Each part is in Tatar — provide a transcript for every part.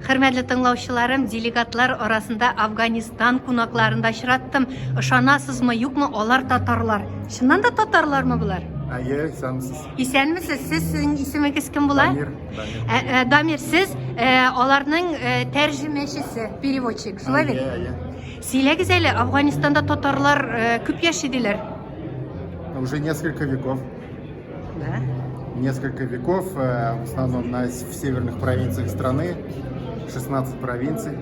Hürmetli tınlauşçılarım, delegatlar arasında Afganistan konaklaryында очраттым. Ышанасызмы, юкмы, алар татарлар. Шыннан да татарлармы булар? Исәнмесез. Исәнмесез? Сезнең исемегез кем була? Дамир. Дамир, сез аларның тәрҗемәчесе, переводчик, шулай бит? Сөйләгез әле, Афганистанда татарлар күп яшидиләр. Уже несколько веков. Да. Несколько веков, в основном в северных провинциях страны, 16 провинций.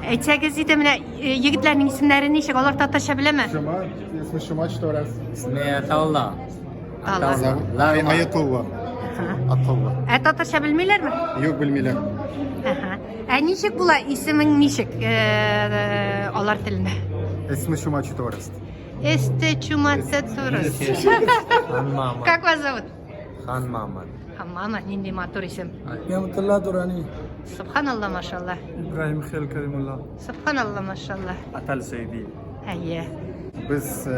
Әйтсәгез иде, менә егетләрнең исемнәре ничек? Алар татарча беләме? Шума, если Шума, что раз? Аталла. Аятолла. Атолла. Татарча белмиләрме? Юк, белмиләр. Ничек була исемең ничек алар телендә? Исме Шума Чутораст. Мама. Как вас зовут? Хан Мамад. Хаммама, нинди матур исем. Мемтулла Дурани. Субханалла, машалла. Ибрахим Хел Каримулла. Субханалла, машалла. Атал Сейди. Әйе. Biz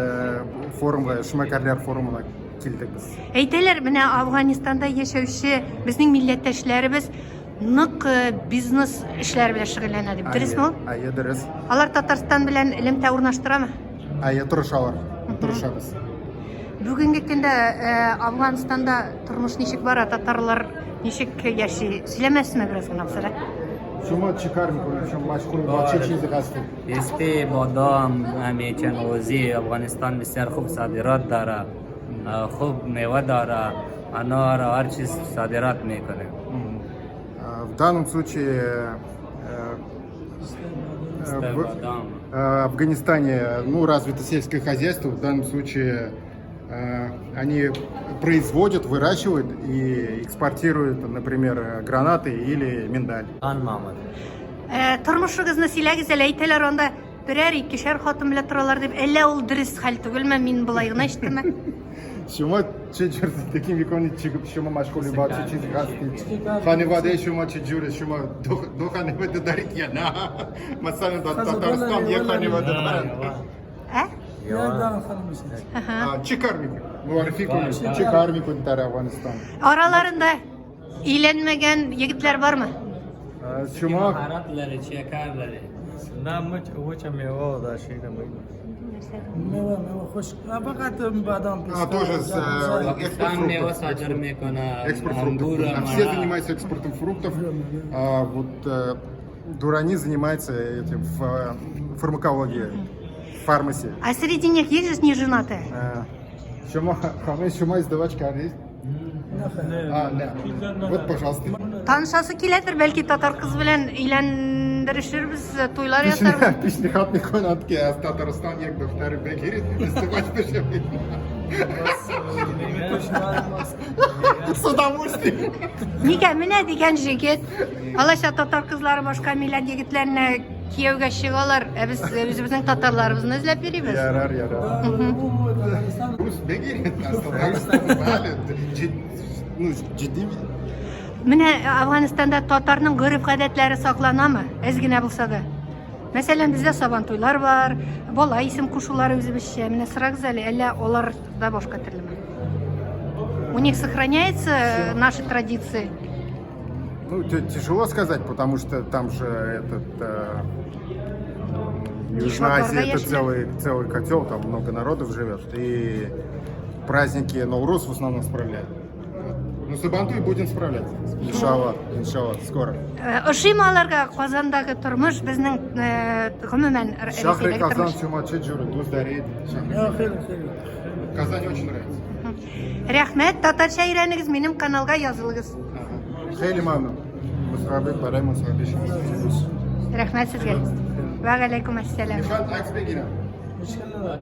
forumga, Шумакарлар форумына килдек biz. Әйтәләр, менә Афганистанда яшәүче безнең милләттәшләребез нык бизнес эшләре белән шөгыльләнә дип. Дөресме ул? Дөрес. Алар Татарстан белән элемтә урнаштырамы? Тырышалар. Тырышабыз. Бүгенге көндә Афганистанда тормыш ничек бара? Татарлар ничек яши? Сөйләмәсенме бераз гына булса? Шума чикар микунем, шума машгул че чизи ҳастем. Песте, бадам, чангози, Афганистан бисяр хуб садират дара, хуб мева дара, анар, ҳар чиз садират мекунем. В данном случае в Афганистане развито сельское хозяйство. В данном случае они производят, выращивают и экспортируют, например, гранаты или миндаль. Хан Мамад. Тормышыгызны сөйләгез әле, әйтәләр анда берәр икешәр хатын белән торалар дип. Әллә ул дөрес хәл түгелме? Мин болай гына ишеттемме? Шума чеджур таким викони чигып шума машгул бачы чизи ҳастем. Хани ваде шума чеджур шума до хани ваде дарит я на. Масалан Татарстан я хани ваде дарит. Чикармик. Чикармик унтар Афганистан. Араларында өйләнмәгән егетләр бармы? Шума Харатлары, чекарлары. Намыч овоча мева да şeyde mi? Meva hoş. Fakat badam pista. Тоже Пакистан мева садир мекуна, экспорт фруктов. Все занимаются экспортом фруктов. Дурани занимается этим в фармакологии, в фармасе. А среди них есть же не женатые? Шума издавачка есть? Вот, пожалуйста. Танышасы киләдер, бәлки татар кыз белән өйләндерешербез, туйлар ясарбыз. Пишнихат мекунат ки аз Татарстан як доктор бекерит, издавач пешебит. С удовольствием. Нигә менә дигән җегет, алайса татар кызлары башка милләт егетләренә кияүгә чыгалар, без үзебезнең татарларыбызны эзләп йөрибез. Ярар. Рус бекерит, ciddi mi? Менә Афганистанда татарның гореф-гадәтләре сакланамы? Әз генә булса да. Мәсәлән, бездә сабан туйлар бар, бала исем кушулары үзебезчә. Менә сырагыз әле, әллә алар да башка төрлеме? У них сохраняется наши традиции? Тяжело сказать, потому что там же Южная Азия это целый котел, там много народов живет. И праздники Наурус в основном справляют. Ну, Сабантуй будем справляться. Иншалла, скоро. Ошыймы аларга Казандагы тормыш безнең гомумән Шахри Рәсәйдәге Казан, тормыш? Шума Чеджур, Дуздарит. Казань очень нравится. Рәхмәт, татарча өйрәнегез, минем каналга язылыгыз. Хейли мамы. Мусрабы, парай мусрабы. Рәхмәт сезгә. Ва галейкум ассалам. Нишат Аксбегина.